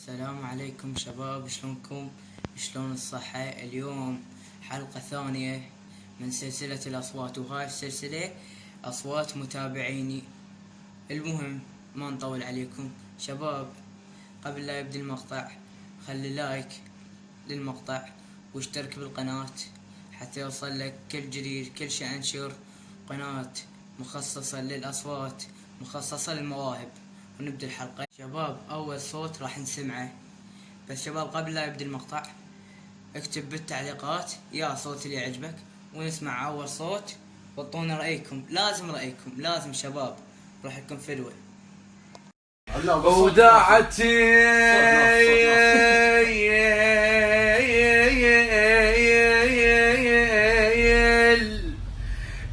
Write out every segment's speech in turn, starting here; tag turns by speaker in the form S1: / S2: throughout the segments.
S1: السلام عليكم شباب، شلونكم؟ شلون الصحة؟ اليوم حلقة ثانية من سلسلة الأصوات، وهاي السلسلة أصوات متابعيني. المهم ما نطول عليكم شباب، قبل لا يبدأ المقطع خلي لايك للمقطع واشترك بالقناة حتى يوصل لك كل جديد. كل شيء أنشر قناة مخصصة للأصوات، مخصصة للمواهب. ونبدأ الحلقة شباب. أول صوت راح نسمعه، بس شباب قبل لا يبدأ المقطع اكتب بالتعليقات يا صوت اللي يعجبك ونسمع أول صوت، وطونا رأيكم. لازم شباب، راح يكون فلوة.
S2: وداعتي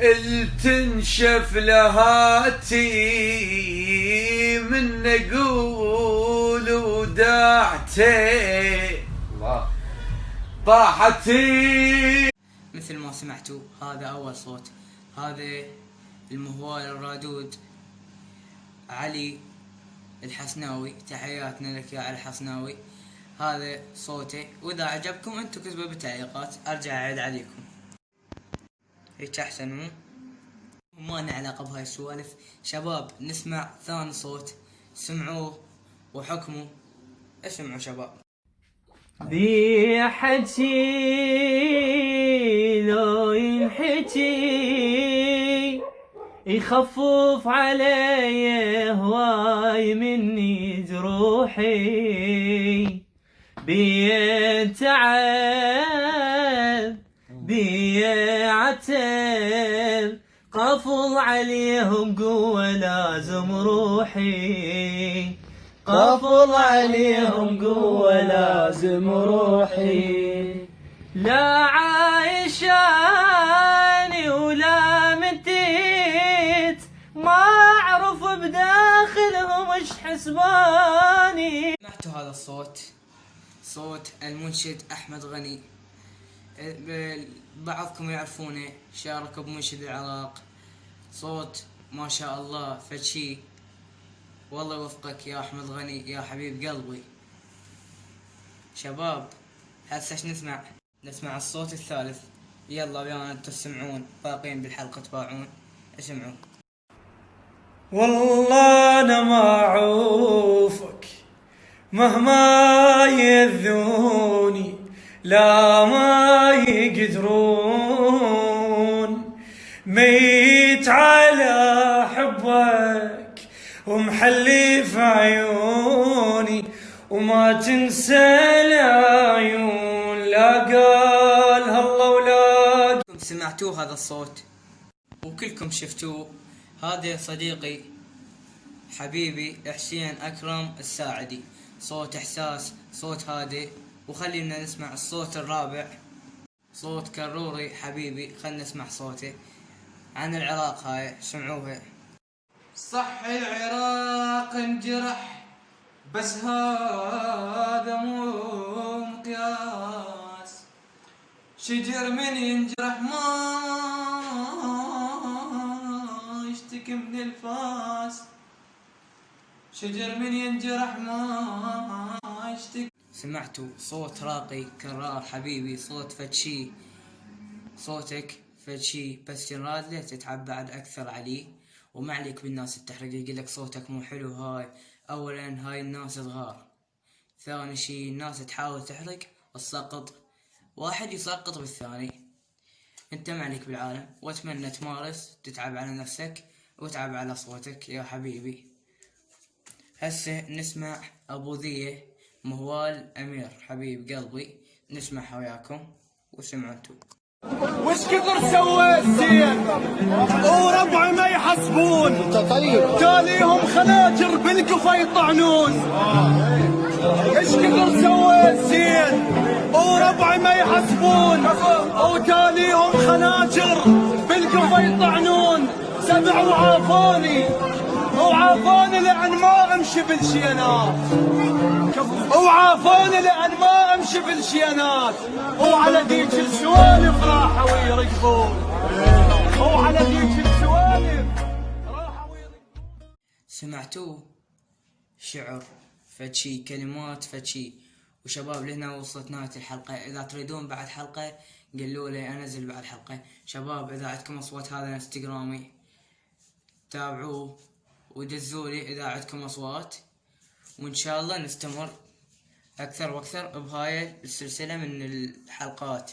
S2: التنشف لهاتي من نقول وداعتي طاحتي.
S1: مثل ما سمعتوا هذا أول صوت، هذا المهوال الرادود علي الحسناوي. تحياتنا لك يا علي الحسناوي، هذا صوته. وإذا عجبكم أنتم كتبوا بالتعليقات أرجع أعيد عليكم، هيك أحسن مو؟ وما لنا علاقة بهاي السوالف شباب. نسمع ثاني صوت، سمعوه وحكموا. اسمعوا شباب.
S3: ذي حكي لو ينحكي يخفف علي هواي مني جروحي، بيتعب بيعتب قفل عليهم قوة لازم روحي، قفل عليهم قوة لازم روحي. لا عايشاني ولا متيت ما اعرف بداخلهم ايش حسباني.
S1: سمعتوا هذا الصوت؟ صوت المنشد أحمد غني. بعضكم يعرفونه، شارك بمنشد العراق. صوت ما شاء الله فشي. والله يوفقك يا أحمد غني يا حبيب قلبي. شباب هسه ايش نسمع الصوت الثالث. يلا ويانا انتم تسمعون، باقين بالحلقة تباعون. اسمعوا.
S4: والله انا ما اعوفك مهما يذوني، لا ما يقدرون، ميت على حبك ومحلي في عيوني، وما تنسى العيون لا قالها الله ولا.
S1: سمعتوه هذا الصوت وكلكم شفتوه. هذا صديقي حبيبي حسين أكرم الساعدي. صوت إحساس، صوت هادئ. وخلينا نسمع الصوت الرابع، صوت كروري حبيبي. خلينا نسمع صوته عن العراق. هاي سمعوها.
S2: صح العراق انجرح بس هذا مو مقياس، شجر من ينجرح ما يشتكي من الفاس، شجر من ينجرح ما يشتكي.
S1: سمعتوا صوت راقي كرار حبيبي، صوت فتشي. صوتك فتشي، بس جراد ليه تتعب بعد أكثر عليه؟ وما عليك بالناس التحرق يقولك صوتك مو حلو. هاي أولا هاي الناس صغار، ثاني شي الناس تحاول تحرق السقط، واحد يسقط بالثاني. انت ما عليك بالعالم، واتمنى تمارس، تتعب على نفسك وتعب على صوتك يا حبيبي. هسه نسمع أبو ذيه مهوال أمير حبيب قلبي. نسمعها وياكم وسمعوا انتو.
S5: وش كثر سوى الزين وربع ما يحسبون، انت طيب تاليهم خناجر بالقفا يطعنون. ايش كثر سوى الزين وربع ما يحسبون، وتاليهم خناجر بالقفا يطعنون. سبع وعافوني لأن ما امشي بالشينات، وعافوني لأن ما امشي بالشينات. وعلى ديك السوالف راحوا يرقبون، وعلى ديك السوالف راحوا يرقبون.
S1: سمعتوه؟ شعر فشي كلمات فشي. وشباب لهنا وصلت نهاية الحلقة. إذا تريدون بعد حلقة قلوا لي أنزل بعد حلقة. شباب إذا عندكم أصوات هذا انستغرامي تابعوه ودزوا لي إذا عندكم أصوات، وإن شاء الله نستمر أكثر وأكثر بهاي السلسلة من الحلقات.